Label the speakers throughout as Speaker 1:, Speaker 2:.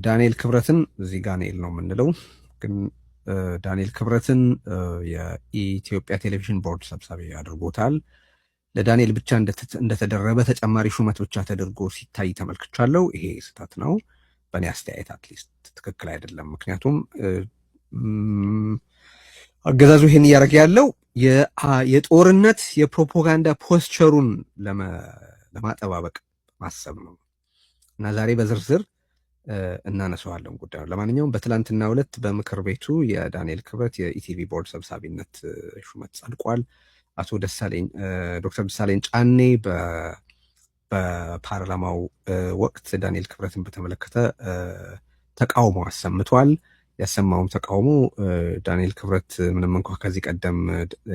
Speaker 1: ዳንኤል ክብረትን እዚህ ጋኔል ነው የምንለው፣ ግን ዳንኤል ክብረትን የኢትዮጵያ ቴሌቪዥን ቦርድ ሰብሳቢ አድርጎታል። ለዳንኤል ብቻ እንደተደረበ ተጨማሪ ሹመት ብቻ ተደርጎ ሲታይ ተመልክቻለሁ። ይሄ ስህተት ነው፣ በእኔ አስተያየት አትሊስት ትክክል አይደለም። ምክንያቱም አገዛዙ ይሄን እያደረገ ያለው የጦርነት የፕሮፓጋንዳ ፖስቸሩን ለማጠባበቅ ማሰብ ነው እና ዛሬ በዝርዝር እናነሳዋለን ጉዳዩ። ለማንኛውም በትላንትናው ዕለት በምክር ቤቱ የዳንኤል ክብረት የኢቲቪ ቦርድ ሰብሳቢነት ሹመት ጸድቋል። አቶ ዶክተር ደሳለኝ ጫኔ በፓርላማው ወቅት ዳንኤል ክብረትን በተመለከተ ተቃውሞ አሰምቷል። ያሰማውም ተቃውሞ ዳንኤል ክብረት ምንም እንኳ ከዚህ ቀደም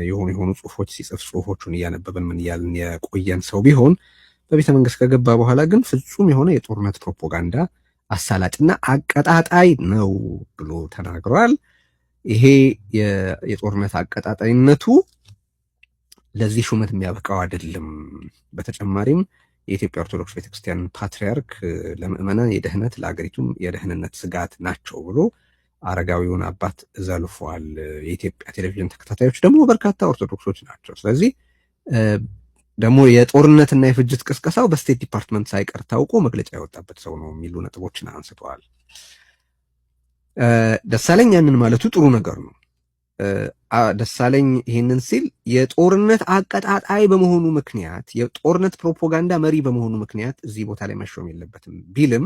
Speaker 1: የሆኑ ጽሁፎች ሲጽፍ ጽሁፎቹን እያነበብን ምን እያልን የቆየን ሰው ቢሆን በቤተ መንግስት ከገባ በኋላ ግን ፍጹም የሆነ የጦርነት ፕሮፓጋንዳ አሳላጭና አቀጣጣይ ነው ብሎ ተናግሯል። ይሄ የጦርነት አቀጣጣይነቱ ለዚህ ሹመት የሚያበቃው አይደለም። በተጨማሪም የኢትዮጵያ ኦርቶዶክስ ቤተክርስቲያን ፓትርያርክ ለምዕመናን የደህንነት ለአገሪቱም የደህንነት ስጋት ናቸው ብሎ አረጋዊውን አባት ዘልፏል። የኢትዮጵያ ቴሌቪዥን ተከታታዮች ደግሞ በርካታ ኦርቶዶክሶች ናቸው። ስለዚህ ደግሞ የጦርነትና የፍጅት ቅስቀሳው በስቴት ዲፓርትመንት ሳይቀር ታውቆ መግለጫ ያወጣበት ሰው ነው የሚሉ ነጥቦችን አንስተዋል። ደሳለኝ ያንን ማለቱ ጥሩ ነገር ነው። ደሳለኝ ይህንን ሲል የጦርነት አቀጣጣይ በመሆኑ ምክንያት የጦርነት ፕሮፓጋንዳ መሪ በመሆኑ ምክንያት እዚህ ቦታ ላይ መሾም የለበትም ቢልም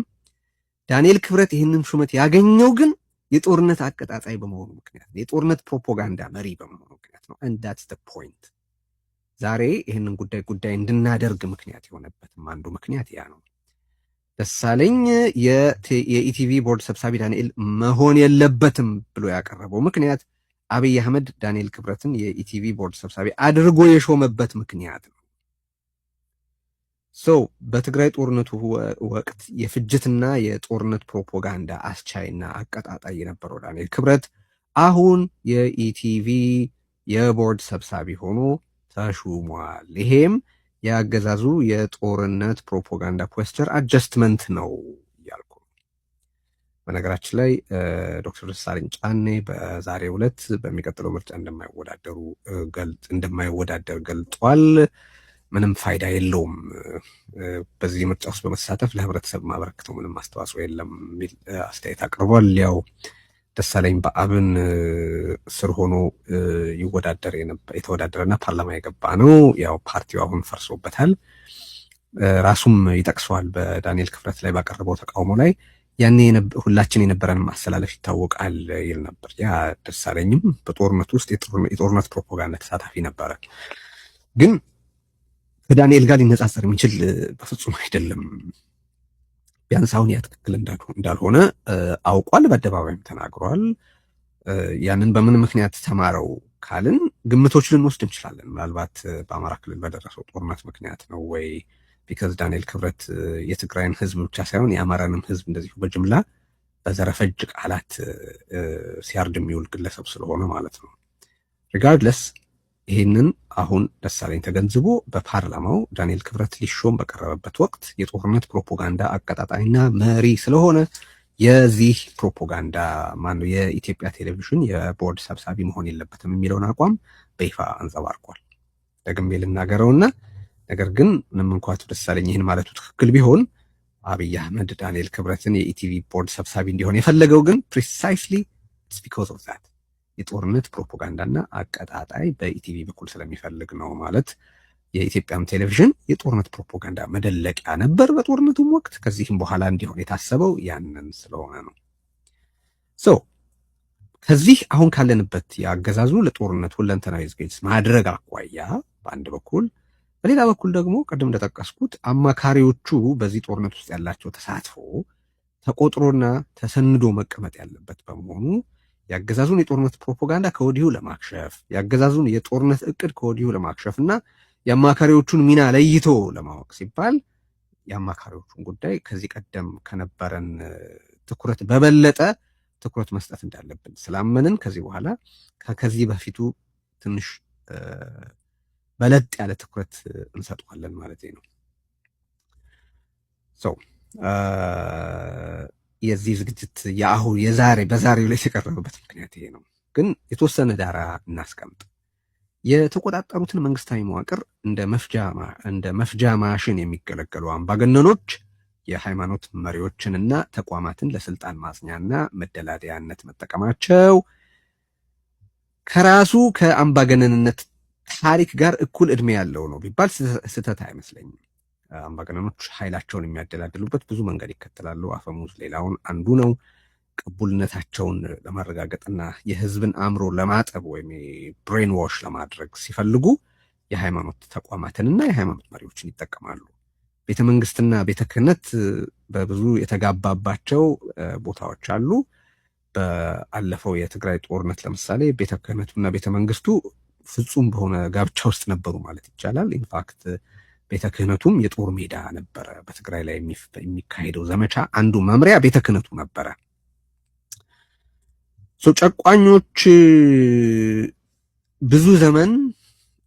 Speaker 1: ዳንኤል ክብረት ይህንን ሹመት ያገኘው ግን የጦርነት አቀጣጣይ በመሆኑ ምክንያት የጦርነት ፕሮፓጋንዳ መሪ በመሆኑ ምክንያት ነው። and that's the point። ዛሬ ይህንን ጉዳይ እንድናደርግ ምክንያት የሆነበትም አንዱ ምክንያት ያ ነው። ደሳለኝ የኢቲቪ ቦርድ ሰብሳቢ ዳንኤል መሆን የለበትም ብሎ ያቀረበው ምክንያት አብይ አህመድ ዳንኤል ክብረትን የኢቲቪ ቦርድ ሰብሳቢ አድርጎ የሾመበት ምክንያት ነው። በትግራይ ጦርነቱ ወቅት የፍጅትና የጦርነት ፕሮፓጋንዳ አስቻይና አቀጣጣይ የነበረው ዳንኤል ክብረት አሁን የኢቲቪ የቦርድ ሰብሳቢ ሆኖ ተሹሟል። ይሄም የአገዛዙ የጦርነት ፕሮፓጋንዳ ፖስቸር አጀስትመንት ነው እያልኩ ነው። በነገራችን ላይ ዶክተር ደሳለኝ ጫኔ በዛሬው ዕለት በሚቀጥለው ምርጫ እንደማይወዳደር ገልጧል። ምንም ፋይዳ የለውም፣ በዚህ ምርጫ ውስጥ በመሳተፍ ለህብረተሰብ ማበረክተው ምንም አስተዋጽኦ የለም የሚል አስተያየት አቅርቧል። ያው ደሳለኝ በአብን ስር ሆኖ የተወዳደረና ፓርላማ የገባ ነው። ያው ፓርቲው አሁን ፈርሶበታል። ራሱም ይጠቅሰዋል በዳንኤል ክብረት ላይ ባቀረበው ተቃውሞ ላይ ያኔ ሁላችን የነበረን ማስተላለፍ ይታወቃል ይል ነበር። ያ ደሳለኝም በጦርነት ውስጥ የጦርነት ፕሮፓጋንዳ ተሳታፊ ነበረ፣ ግን ከዳንኤል ጋር ሊነጻጸር የሚችል በፍጹም አይደለም። ቢያንስ አሁን ያ ትክክል እንዳልሆነ አውቋል፣ በአደባባይም ተናግሯል። ያንን በምን ምክንያት ተማረው ካልን ግምቶች ልንወስድ እንችላለን። ምናልባት በአማራ ክልል በደረሰው ጦርነት ምክንያት ነው ወይ ቢካዝ ዳንኤል ክብረት የትግራይን ህዝብ ብቻ ሳይሆን የአማራንም ህዝብ እንደዚሁ በጅምላ በዘረፈጅ ቃላት ሲያርድ የሚውል ግለሰብ ስለሆነ ማለት ነው። ሪጋርድለስ ይህንን አሁን ደሳለኝ ተገንዝቦ በፓርላማው ዳንኤል ክብረት ሊሾም በቀረበበት ወቅት የጦርነት ፕሮፓጋንዳ አቀጣጣይና መሪ ስለሆነ የዚህ ፕሮፓጋንዳ ማነው የኢትዮጵያ ቴሌቪዥን የቦርድ ሰብሳቢ መሆን የለበትም የሚለውን አቋም በይፋ አንጸባርቋል። ደግሜ ልናገረውና ነገር ግን ምንም እንኳ አቶ ደሳለኝ ይህን ማለቱ ትክክል ቢሆን አብይ አህመድ ዳንኤል ክብረትን የኢቲቪ ቦርድ ሰብሳቢ እንዲሆን የፈለገው ግን ፕሪሳይስሊ ኢትስ ቢኮዝ ኦፍ ዛት የጦርነት ፕሮፓጋንዳና አቀጣጣይ በኢቲቪ በኩል ስለሚፈልግ ነው። ማለት የኢትዮጵያም ቴሌቪዥን የጦርነት ፕሮፓጋንዳ መደለቂያ ነበር በጦርነቱም ወቅት፣ ከዚህም በኋላ እንዲሆን የታሰበው ያንን ስለሆነ ነው። ከዚህ አሁን ካለንበት የአገዛዙ ለጦርነት ሁለንተናዊ ዝግጅት ማድረግ አኳያ በአንድ በኩል፣ በሌላ በኩል ደግሞ ቅድም እንደጠቀስኩት አማካሪዎቹ በዚህ ጦርነት ውስጥ ያላቸው ተሳትፎ ተቆጥሮና ተሰንዶ መቀመጥ ያለበት በመሆኑ የአገዛዙን የጦርነት ፕሮፓጋንዳ ከወዲሁ ለማክሸፍ የአገዛዙን የጦርነት እቅድ ከወዲሁ ለማክሸፍ እና የአማካሪዎቹን ሚና ለይቶ ለማወቅ ሲባል የአማካሪዎቹን ጉዳይ ከዚህ ቀደም ከነበረን ትኩረት በበለጠ ትኩረት መስጠት እንዳለብን ስላመንን ከዚህ በኋላ ከዚህ በፊቱ ትንሽ በለጥ ያለ ትኩረት እንሰጠዋለን ማለት ነው። የዚህ ዝግጅት በዛሬው ላይ የቀረበበት ምክንያት ይሄ ነው። ግን የተወሰነ ዳራ እናስቀምጥ። የተቆጣጠሩትን መንግስታዊ መዋቅር እንደ መፍጃ ማሽን የሚገለገሉ አምባገነኖች የሃይማኖት መሪዎችንና ተቋማትን ለስልጣን ማጽኛና መደላደያነት መጠቀማቸው ከራሱ ከአምባገነንነት ታሪክ ጋር እኩል እድሜ ያለው ነው ቢባል ስህተት አይመስለኝም። አምባገነኖች ኃይላቸውን የሚያደላድሉበት ብዙ መንገድ ይከተላሉ። አፈሙዝ ሌላውን አንዱ ነው። ቅቡልነታቸውን ለማረጋገጥና የህዝብን አእምሮ ለማጠብ ወይም ብሬን ዋሽ ለማድረግ ሲፈልጉ የሃይማኖት ተቋማትንና የሃይማኖት መሪዎችን ይጠቀማሉ። ቤተ መንግስትና ቤተ ክህነት በብዙ የተጋባባቸው ቦታዎች አሉ። በአለፈው የትግራይ ጦርነት ለምሳሌ ቤተ ክህነቱና ቤተ መንግስቱ ፍጹም በሆነ ጋብቻ ውስጥ ነበሩ ማለት ይቻላል። ኢንፋክት ቤተ ክህነቱም የጦር ሜዳ ነበረ። በትግራይ ላይ የሚካሄደው ዘመቻ አንዱ መምሪያ ቤተ ክህነቱ ነበረ። ጨቋኞች ብዙ ዘመን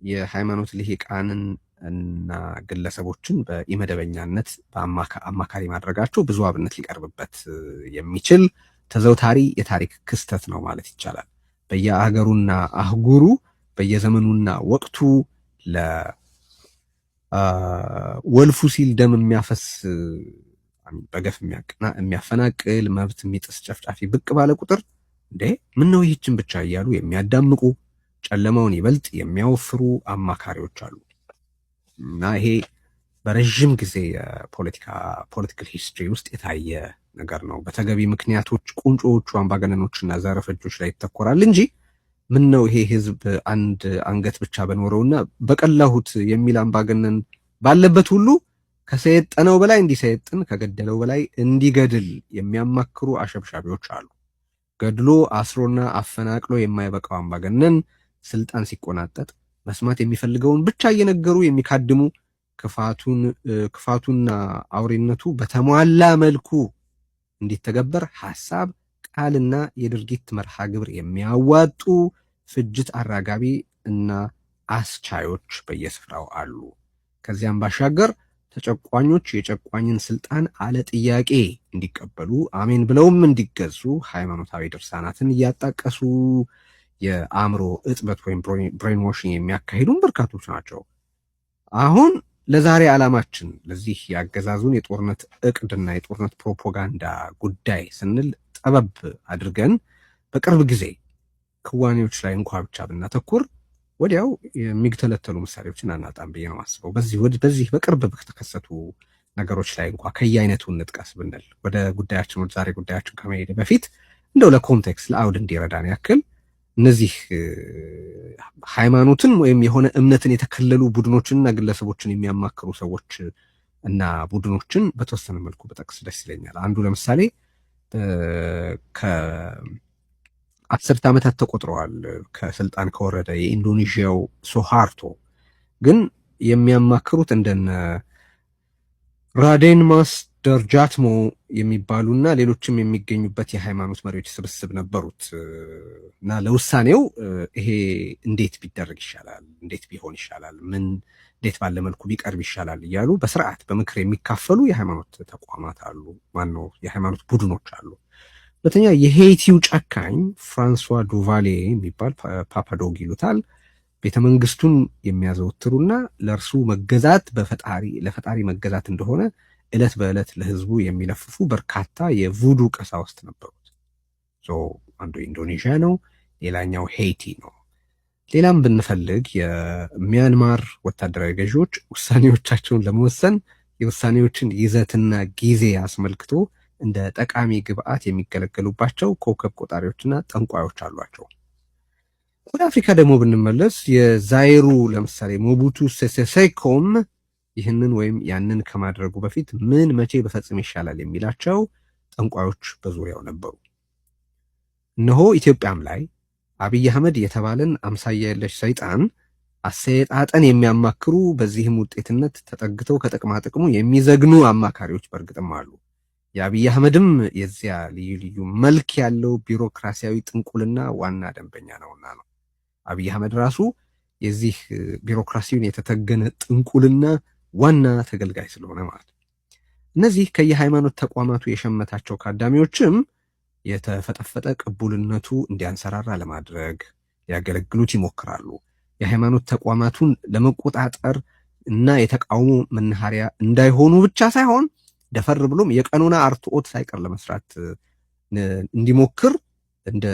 Speaker 1: የሃይማኖት ልሂቃንን እና ግለሰቦችን በኢመደበኛነት አማካሪ ማድረጋቸው ብዙ አብነት ሊቀርብበት የሚችል ተዘውታሪ የታሪክ ክስተት ነው ማለት ይቻላል። በየአገሩና አህጉሩ በየዘመኑና ወቅቱ ለወልፉ ሲል ደም የሚያፈስ በገፍ የሚያፈናቅል መብት የሚጥስ ጨፍጫፊ ብቅ ባለ ቁጥር እንዴ ምን ነው ይህችን ብቻ እያሉ የሚያዳምቁ ጨለማውን ይበልጥ የሚያወፍሩ አማካሪዎች አሉ። እና ይሄ በረዥም ጊዜ ፖለቲካል ሂስትሪ ውስጥ የታየ ነገር ነው። በተገቢ ምክንያቶች ቁንጮዎቹ አምባገነኖችና ዘረፈጆች ላይ ይተኮራል እንጂ ምን ነው ይሄ ህዝብ አንድ አንገት ብቻ በኖረውና በቀላሁት የሚል አምባገነን ባለበት ሁሉ ከሰየጠነው በላይ እንዲሰየጥን ከገደለው በላይ እንዲገድል የሚያማክሩ አሸብሻቢዎች አሉ። ገድሎ አስሮና አፈናቅሎ የማይበቃው አምባገነን ስልጣን ሲቆናጠጥ መስማት የሚፈልገውን ብቻ እየነገሩ የሚካድሙ ክፋቱና አውሬነቱ በተሟላ መልኩ እንዲተገበር ሐሳብ፣ ቃልና የድርጊት መርሃ ግብር የሚያዋጡ ፍጅት አራጋቢ እና አስቻዮች በየስፍራው አሉ። ከዚያም ባሻገር ተጨቋኞች የጨቋኝን ስልጣን አለ ጥያቄ እንዲቀበሉ አሜን ብለውም እንዲገዙ ሃይማኖታዊ ድርሳናትን እያጣቀሱ የአእምሮ እጥበት ወይም ብሬን ዋሽንግ የሚያካሂዱን በርካቶች ናቸው። አሁን ለዛሬ ዓላማችን ለዚህ ያገዛዙን የጦርነት እቅድና የጦርነት ፕሮፓጋንዳ ጉዳይ ስንል ጠበብ አድርገን በቅርብ ጊዜ ክዋኔዎች ላይ እንኳ ብቻ ብናተኩር ወዲያው የሚተለተሉ ምሳሌዎችን አናጣም ብዬ ነው የማስበው። በዚህ በቅርብ በተከሰቱ ነገሮች ላይ እንኳ ከየአይነቱ እንጥቀስ ብንል ወደ ዛሬ ጉዳያችን ከመሄድ በፊት እንደው ለኮንቴክስት ለአውድ እንዲረዳን ያክል እነዚህ ሃይማኖትን ወይም የሆነ እምነትን የተከለሉ ቡድኖችንና ግለሰቦችን የሚያማክሩ ሰዎች እና ቡድኖችን በተወሰነ መልኩ በጠቅስ ደስ ይለኛል። አንዱ ለምሳሌ ከ10 ዓመታት ተቆጥረዋል ከስልጣን ከወረደ የኢንዶኔዥያው ሶሃርቶ ግን የሚያማክሩት እንደነ ራዴን ማስ ደርጃትሞ የሚባሉና ሌሎችም የሚገኙበት የሃይማኖት መሪዎች ስብስብ ነበሩት እና ለውሳኔው ይሄ እንዴት ቢደረግ ይሻላል፣ እንዴት ቢሆን ይሻላል፣ እንዴት ባለ መልኩ ቢቀርብ ይሻላል እያሉ በስርዓት በምክር የሚካፈሉ የሃይማኖት ተቋማት አሉ። ማነው የሃይማኖት ቡድኖች አሉ። ሁለተኛ የሄይቲው ጨካኝ ፍራንሷ ዱቫሌ የሚባል ፓፓዶግ ይሉታል ቤተመንግስቱን የሚያዘወትሩና ለእርሱ መገዛት ለፈጣሪ መገዛት እንደሆነ ዕለት በዕለት ለህዝቡ የሚለፍፉ በርካታ የቮዱ ቀሳውስት ነበሩት። አንዱ ኢንዶኔዥያ ነው፣ ሌላኛው ሄይቲ ነው። ሌላም ብንፈልግ የሚያንማር ወታደራዊ ገዢዎች ውሳኔዎቻቸውን ለመወሰን የውሳኔዎችን ይዘትና ጊዜ አስመልክቶ እንደ ጠቃሚ ግብአት የሚገለገሉባቸው ኮከብ ቆጣሪዎችና ጠንቋዮች አሏቸው። ወደ አፍሪካ ደግሞ ብንመለስ የዛይሩ ለምሳሌ ሞቡቱ ሴሴ ሴኮም ይህንን ወይም ያንን ከማድረጉ በፊት ምን መቼ በፈጽም ይሻላል የሚላቸው ጠንቋዮች በዙሪያው ነበሩ። እነሆ ኢትዮጵያም ላይ አብይ አህመድ የተባለን አምሳያ የለሽ ሰይጣን አሰየጣጠን የሚያማክሩ በዚህም ውጤትነት ተጠግተው ከጥቅማ ጥቅሙ የሚዘግኑ አማካሪዎች በእርግጥም አሉ። የአብይ አህመድም የዚያ ልዩ ልዩ መልክ ያለው ቢሮክራሲያዊ ጥንቁልና ዋና ደንበኛ ነውና ነው። አብይ አህመድ ራሱ የዚህ ቢሮክራሲውን የተተገነ ጥንቁልና ዋና ተገልጋይ ስለሆነ ማለት ነው። እነዚህ ከየሃይማኖት ተቋማቱ የሸመታቸው ካዳሚዎችም የተፈጠፈጠ ቅቡልነቱ እንዲያንሰራራ ለማድረግ ሊያገለግሉት ይሞክራሉ። የሃይማኖት ተቋማቱን ለመቆጣጠር እና የተቃውሞ መናኸሪያ እንዳይሆኑ ብቻ ሳይሆን ደፈር ብሎም የቀኖና አርትዖት ሳይቀር ለመስራት እንዲሞክር እንደ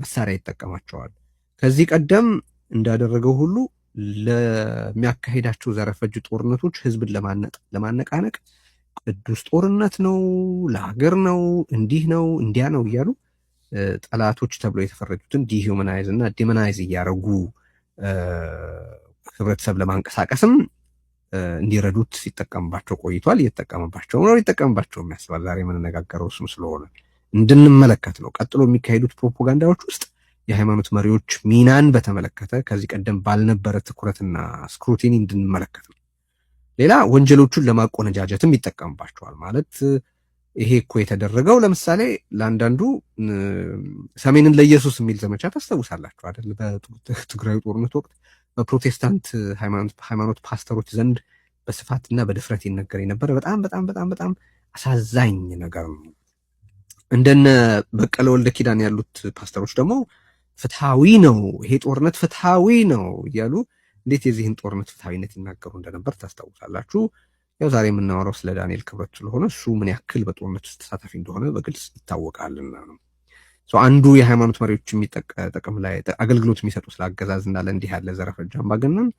Speaker 1: መሳሪያ ይጠቀማቸዋል። ከዚህ ቀደም እንዳደረገው ሁሉ ለሚያካሄዳቸው ዘረፈጅ ጦርነቶች ህዝብን ለማነቃነቅ ቅዱስ ጦርነት ነው፣ ለሀገር ነው፣ እንዲህ ነው፣ እንዲያ ነው እያሉ ጠላቶች ተብሎ የተፈረጁትን ዲሂውማናይዝ እና ዲሞናይዝ እያደረጉ ህብረተሰብ ለማንቀሳቀስም እንዲረዱት ሲጠቀምባቸው ቆይቷል። እየተጠቀምባቸው ነው፣ ሊጠቀምባቸው ያስባል። ዛሬ የምንነጋገረው እሱም ስለሆነ እንድንመለከት ነው። ቀጥሎ የሚካሄዱት ፕሮፓጋንዳዎች ውስጥ የሃይማኖት መሪዎች ሚናን በተመለከተ ከዚህ ቀደም ባልነበረ ትኩረትና ስክሩቲኒ እንድንመለከት ነው። ሌላ ወንጀሎቹን ለማቆነጃጀትም ይጠቀምባቸዋል። ማለት ይሄ እኮ የተደረገው ለምሳሌ ለአንዳንዱ ሰሜንን ለኢየሱስ የሚል ዘመቻ ታስታውሳላችሁ አይደል? በትግራዩ ጦርነት ወቅት በፕሮቴስታንት ሃይማኖት ፓስተሮች ዘንድ በስፋትና በድፍረት ይነገር የነበረ በጣም በጣም በጣም በጣም አሳዛኝ ነገር ነው። እንደነ በቀለ ወልደ ኪዳን ያሉት ፓስተሮች ደግሞ ፍትሃዊ ነው፣ ይሄ ጦርነት ፍትሃዊ ነው እያሉ እንዴት የዚህን ጦርነት ፍትሃዊነት ይናገሩ እንደነበር ታስታውሳላችሁ። ያው ዛሬ የምናወራው ስለ ዳንኤል ክብረት ስለሆነ እሱ ምን ያክል በጦርነት ውስጥ ተሳታፊ እንደሆነ በግልጽ ይታወቃልና ነው። አንዱ የሃይማኖት መሪዎች ጥቅም ላይ አገልግሎት የሚሰጡ ስለ አገዛዝ እንዳለ እንዲህ ያለ ዘረፈጅ አምባገነን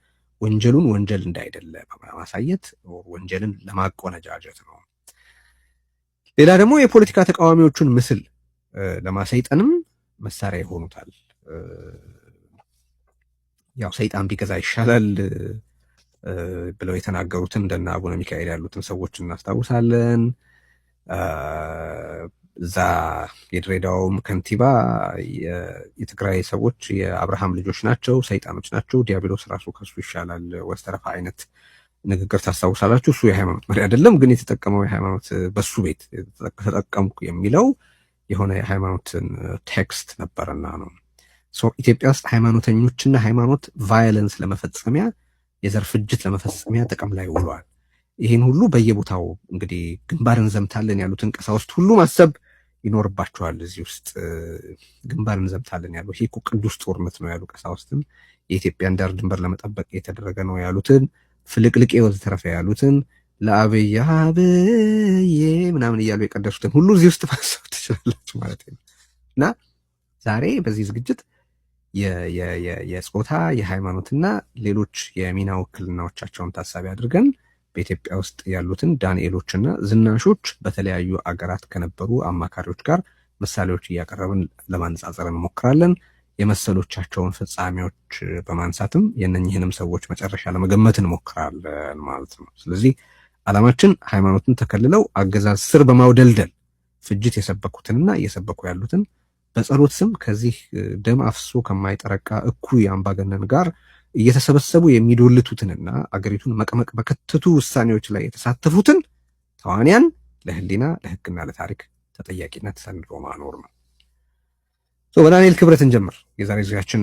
Speaker 1: ወንጀሉን ወንጀል እንዳይደለ በማሳየት ወንጀልን ለማቆነጃጀት ነው። ሌላ ደግሞ የፖለቲካ ተቃዋሚዎቹን ምስል ለማሰይጠንም መሳሪያ ይሆኑታል። ያው ሰይጣን ቢገዛ ይሻላል ብለው የተናገሩትን እንደና አቡነ ሚካኤል ያሉትን ሰዎች እናስታውሳለን። እዛ የድሬዳውም ከንቲባ የትግራይ ሰዎች የአብርሃም ልጆች ናቸው፣ ሰይጣኖች ናቸው፣ ዲያብሎስ ራሱ ከሱ ይሻላል ወስተረፋ አይነት ንግግር ታስታውሳላችሁ። እሱ የሃይማኖት መሪ አይደለም፣ ግን የተጠቀመው የሃይማኖት በሱ ቤት ተጠቀምኩ የሚለው የሆነ የሃይማኖትን ቴክስት ነበርና ነው። ኢትዮጵያ ውስጥ ሃይማኖተኞችና ሃይማኖት ቫዮለንስ ለመፈጸሚያ የዘር ፍጅት ለመፈጸሚያ ጥቅም ላይ ውሏል። ይህን ሁሉ በየቦታው እንግዲህ ግንባር እንዘምታለን ያሉትን ቀሳውስት ሁሉ ማሰብ ይኖርባቸዋል። እዚህ ውስጥ ግንባር እንዘምታለን ያሉ ይሄ እኮ ቅዱስ ጦርነት ነው ያሉ ቀሳውስትም የኢትዮጵያን ዳር ድንበር ለመጠበቅ የተደረገ ነው ያሉትን ፍልቅልቄ ወዘተረፈ ያሉትን ለአብይ አብዬ ምናምን እያሉ የቀደሱትን ሁሉ እዚህ ውስጥ ማሰብ ትችላላችሁ ማለት ነው። እና ዛሬ በዚህ ዝግጅት የጾታ የሃይማኖትና ሌሎች የሚና ውክልናዎቻቸውን ታሳቢ አድርገን በኢትዮጵያ ውስጥ ያሉትን ዳንኤሎችና ዝናሾች በተለያዩ አገራት ከነበሩ አማካሪዎች ጋር ምሳሌዎች እያቀረብን ለማነጻጸር እንሞክራለን። የመሰሎቻቸውን ፍጻሜዎች በማንሳትም የነኝህንም ሰዎች መጨረሻ ለመገመት እንሞክራለን ማለት ነው። ስለዚህ ዓላማችን ሃይማኖትን ተከልለው አገዛዝ ስር በማውደልደል ፍጅት የሰበኩትንና እየሰበኩ ያሉትን በጸሎት ስም ከዚህ ደም አፍሶ ከማይጠረቃ እኩይ አምባገነን ጋር እየተሰበሰቡ የሚዶልቱትንና አገሪቱን መቅመቅ በከተቱ ውሳኔዎች ላይ የተሳተፉትን ተዋንያን ለህሊና ለህግና ለታሪክ ተጠያቂነት ሰንዶ ማኖር ነው። በዳንኤል ክብረት እንጀምር። የዛሬ ጊዜያችን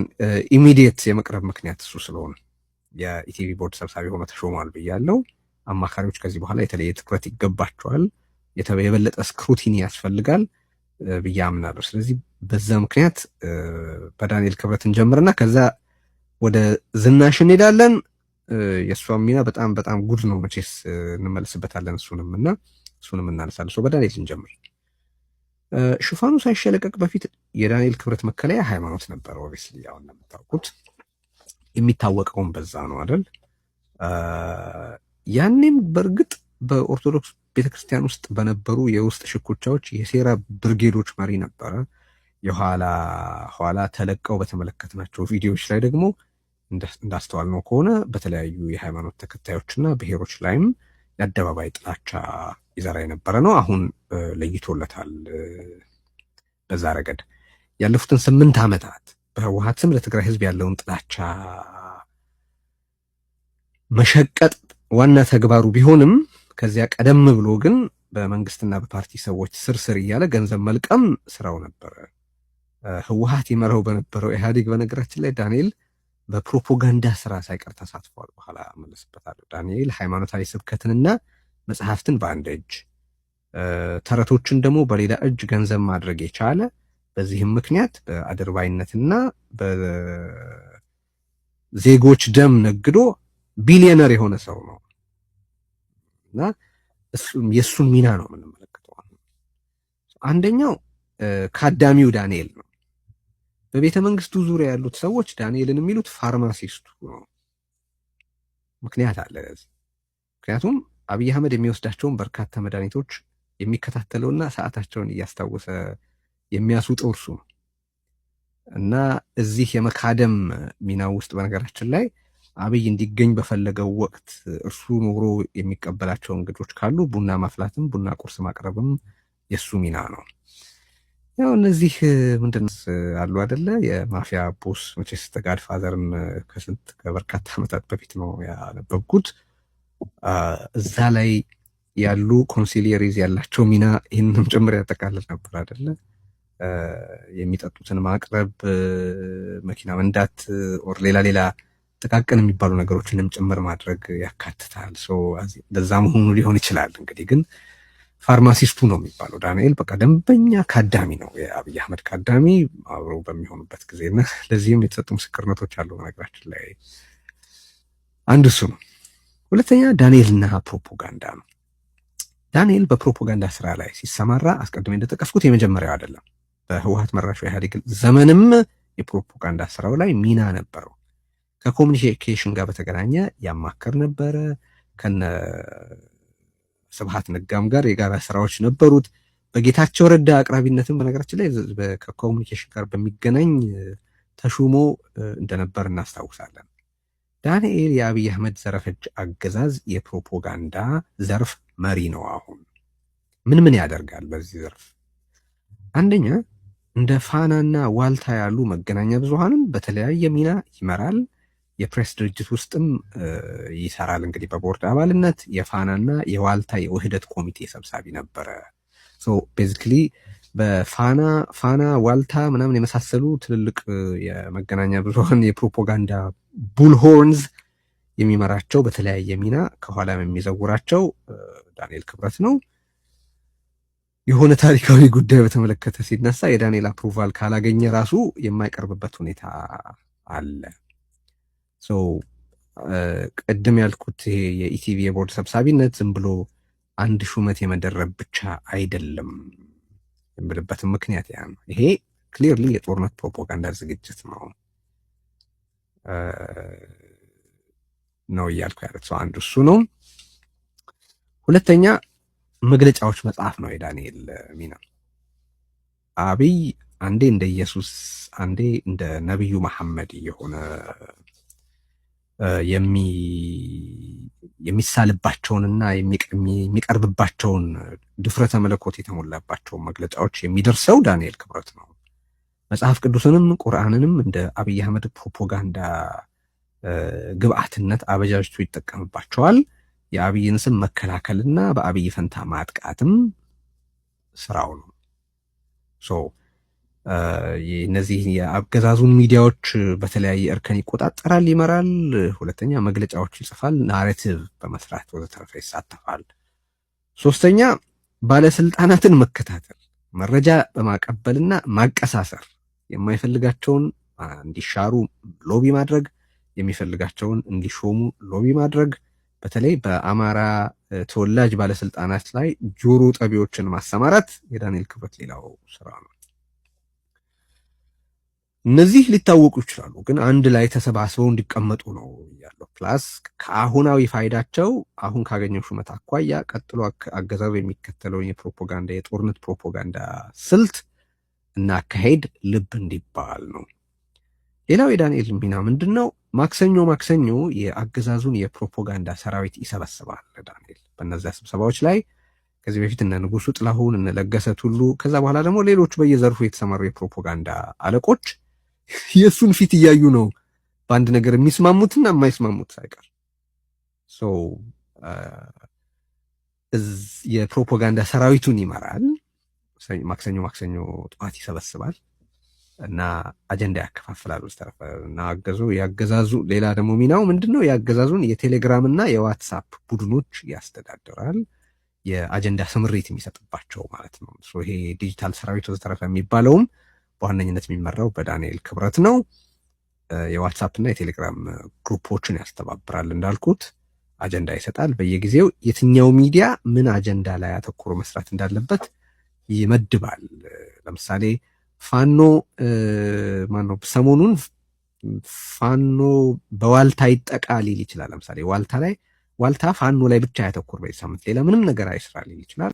Speaker 1: ኢሚዲየት የመቅረብ ምክንያት እሱ ስለሆነ የኢቲቪ ቦርድ ሰብሳቢ ሆኖ ተሾሟል ብያለው። አማካሪዎች ከዚህ በኋላ የተለየ ትኩረት ይገባቸዋል፣ የበለጠ ስክሩቲኒ ያስፈልጋል ብዬ አምናለሁ። ስለዚህ በዛ ምክንያት በዳንኤል ክብረት እንጀምርና ከዛ ወደ ዝናሽ እንሄዳለን። የእሷም ሚና በጣም በጣም ጉድ ነው፣ መቼስ እንመለስበታለን። እሱንም እናነሳለን። በዳንኤል እንጀምር። ሽፋኑ ሳይሸለቀቅ በፊት የዳንኤል ክብረት መከለያ ሃይማኖት ነበረ። ኦብቪስሊ ያው እንደምታውቁት የሚታወቀውን በዛ ነው አይደል? ያኔም በእርግጥ በኦርቶዶክስ ቤተክርስቲያን ውስጥ በነበሩ የውስጥ ሽኩቻዎች የሴራ ብርጌዶች መሪ ነበረ። የኋላ ተለቀው በተመለከትናቸው ቪዲዮዎች ላይ ደግሞ እንዳስተዋልነው ከሆነ በተለያዩ የሃይማኖት ተከታዮችና ብሔሮች ላይም የአደባባይ ጥላቻ ይዘራ የነበረ ነው። አሁን ለይቶለታል። በዛ ረገድ ያለፉትን 8 ዓመታት በህወሓት ስም ለትግራይ ህዝብ ያለውን ጥላቻ መሸቀጥ ዋና ተግባሩ ቢሆንም ከዚያ ቀደም ብሎ ግን በመንግስትና በፓርቲ ሰዎች ስር እያለ ገንዘብ መልቀም ስራው ነበረ። ህወሓት ይመራው በነበረው ኢህአዴግ በነገራችን ላይ ዳንኤል በፕሮፓጋንዳ ስራ ሳይቀር ተሳትፏል። በኋላ መለስበታለሁ። ዳንኤል ሃይማኖታዊ ስብከትንና መጽሐፍትን በአንድ እጅ ተረቶችን ደግሞ በሌላ እጅ ገንዘብ ማድረግ የቻለ በዚህም ምክንያት በአድርባይነትና በዜጎች ደም ነግዶ ቢሊዮነር የሆነ ሰው ነው እና የእሱን ሚና ነው የምንመለከተው። አንደኛው ካዳሚው ዳንኤል ነው። በቤተ መንግስቱ ዙሪያ ያሉት ሰዎች ዳንኤልን የሚሉት ፋርማሲስቱ ነው። ምክንያት አለ ለዚህ። ምክንያቱም አብይ አህመድ የሚወስዳቸውን በርካታ መድኃኒቶች የሚከታተለውና ሰዓታቸውን እያስታወሰ የሚያስውጠው እርሱ ነው እና እዚህ የመካደም ሚና ውስጥ በነገራችን ላይ አብይ እንዲገኝ በፈለገው ወቅት እርሱ ኖሮ የሚቀበላቸው እንግዶች ካሉ ቡና ማፍላትም ቡና ቁርስ ማቅረብም የሱ ሚና ነው። ያው እነዚህ ምንድን አሉ አይደለ የማፊያ ቦስ መቼስ ጋድ ፋዘርን ከበርካታ ዓመታት በፊት ነው ያነበብኩት። እዛ ላይ ያሉ ኮንሲሊየሪዝ ያላቸው ሚና ይህንንም ጭምር ያጠቃልል ነበር አይደለ? የሚጠጡትን ማቅረብ፣ መኪና መንዳት፣ ኦር ሌላ ጥቃቅን የሚባሉ ነገሮችንም ጭምር ማድረግ ያካትታል። ለዛ መሆኑ ሊሆን ይችላል። እንግዲህ ግን ፋርማሲስቱ ነው የሚባለው ዳንኤል በቃ ደንበኛ ካዳሚ ነው፣ የአብይ አህመድ ካዳሚ አብረው በሚሆኑበት ጊዜና ለዚህም የተሰጡ ምስክርነቶች አሉ። በነገራችን ላይ አንዱ እሱ ነው። ሁለተኛ ዳንኤልና ፕሮፓጋንዳ ነው። ዳንኤል በፕሮፓጋንዳ ስራ ላይ ሲሰማራ አስቀድሜ እንደጠቀስኩት የመጀመሪያው አይደለም። በህወሓት መራሹ ኢህአዴግ ዘመንም የፕሮፓጋንዳ ስራው ላይ ሚና ነበረው። ከኮሚኒኬሽን ጋር በተገናኘ ያማከር ነበረ። ከነ ስብሃት ነጋም ጋር የጋራ ስራዎች ነበሩት። በጌታቸው ረዳ አቅራቢነትም በነገራችን ላይ ከኮሚኒኬሽን ጋር በሚገናኝ ተሹሞ እንደነበር እናስታውሳለን። ዳንኤል የአብይ አህመድ ዘረፈጅ አገዛዝ የፕሮፓጋንዳ ዘርፍ መሪ ነው። አሁን ምን ያደርጋል በዚህ ዘርፍ? አንደኛ እንደ ፋናና ዋልታ ያሉ መገናኛ ብዙሃንን በተለያየ ሚና ይመራል። የፕሬስ ድርጅት ውስጥም ይሰራል። እንግዲህ በቦርድ አባልነት የፋናና የዋልታ የውህደት ኮሚቴ ሰብሳቢ ነበረ። ቤዚክሊ በፋና ዋልታ ምናምን የመሳሰሉ ትልልቅ የመገናኛ ብዙሃን የፕሮፓጋንዳ ቡልሆርንዝ የሚመራቸው በተለያየ ሚና ከኋላም የሚዘውራቸው ዳንኤል ክብረት ነው። የሆነ ታሪካዊ ጉዳይ በተመለከተ ሲነሳ የዳንኤል አፕሩቫል ካላገኘ ራሱ የማይቀርብበት ሁኔታ አለ። ቅድም ያልኩት ይሄ የኢቲቪ የቦርድ ሰብሳቢነት ዝም ብሎ አንድ ሹመት የመደረብ ብቻ አይደለም የምልበትም ምክንያት ያ ነው። ይሄ ክሊርሊ የጦርነት ፕሮፓጋንዳ ዝግጅት ነው እያልኩ ያለት ሰው አንዱ እሱ ነው። ሁለተኛ መግለጫዎች መጽሐፍ ነው የዳንኤል ሚና። አብይ አንዴ እንደ ኢየሱስ አንዴ እንደ ነቢዩ መሐመድ የሆነ የሚሳልባቸውንና የሚቀርብባቸውን ድፍረተ መለኮት የተሞላባቸውን መግለጫዎች የሚደርሰው ዳንኤል ክብረት ነው። መጽሐፍ ቅዱስንም ቁርአንንም እንደ አብይ አህመድ ፕሮፓጋንዳ ግብአትነት አበጃጅቶ ይጠቀምባቸዋል። የአብይን ስም መከላከልና በአብይ ፈንታ ማጥቃትም ስራው ነው። እነዚህ የአገዛዙን ሚዲያዎች በተለያየ እርከን ይቆጣጠራል፣ ይመራል። ሁለተኛ መግለጫዎች ይጽፋል፣ ናሬቲቭ በመስራት ወዘተረፈ ይሳተፋል። ሶስተኛ ባለስልጣናትን መከታተል፣ መረጃ በማቀበልና ማቀሳሰር፣ የማይፈልጋቸውን እንዲሻሩ ሎቢ ማድረግ፣ የሚፈልጋቸውን እንዲሾሙ ሎቢ ማድረግ። በተለይ በአማራ ተወላጅ ባለስልጣናት ላይ ጆሮ ጠቢዎችን ማሰማራት የዳንኤል ክብረት ሌላው ስራ ነው። እነዚህ ሊታወቁ ይችላሉ፣ ግን አንድ ላይ ተሰባስበው እንዲቀመጡ ነው ያለው። ፕላስ ከአሁናዊ ፋይዳቸው አሁን ካገኘው ሹመት አኳያ ቀጥሎ አገዛዙ የሚከተለውን የፕሮፓጋንዳ የጦርነት ፕሮፓጋንዳ ስልት እና አካሄድ ልብ እንዲባል ነው። ሌላው የዳንኤል ሚና ምንድን ነው? ማክሰኞ የአገዛዙን የፕሮፓጋንዳ ሰራዊት ይሰበስባል ዳንኤል። በእነዚያ ስብሰባዎች ላይ ከዚህ በፊት እነ ንጉሱ ጥላሁን እነ ለገሰ ቱሉ ከዛ በኋላ ደግሞ ሌሎች በየዘርፉ የተሰማሩ የፕሮፓጋንዳ አለቆች የእሱን ፊት እያዩ ነው በአንድ ነገር የሚስማሙትና የማይስማሙት ሳይቀር። የፕሮፓጋንዳ ሰራዊቱን ይመራል። ማክሰኞ ጠዋት ይሰበስባል እና አጀንዳ ያከፋፍላል ወስተረፈ እና ያገዛዙ ሌላ ደግሞ ሚናው ምንድነው? ያገዛዙን የቴሌግራም እና የዋትሳፕ ቡድኖች ያስተዳድራል። የአጀንዳ ስምሪት የሚሰጥባቸው ማለት ነው። ይሄ ዲጂታል ሰራዊት ወዘተረፈ የሚባለውም በዋነኝነት የሚመራው በዳንኤል ክብረት ነው። የዋትሳፕ እና የቴሌግራም ግሩፖችን ያስተባብራል። እንዳልኩት አጀንዳ ይሰጣል። በየጊዜው የትኛው ሚዲያ ምን አጀንዳ ላይ አተኩሮ መስራት እንዳለበት ይመድባል። ለምሳሌ ፋኖ ማነው ሰሞኑን ፋኖ በዋልታ ይጠቃ ሊል ይችላል። ለምሳሌ ዋልታ ፋኖ ላይ ብቻ ያተኩር በዚህ ሳምንት ሌላ ምንም ነገር አይስራ ሊል ይችላል።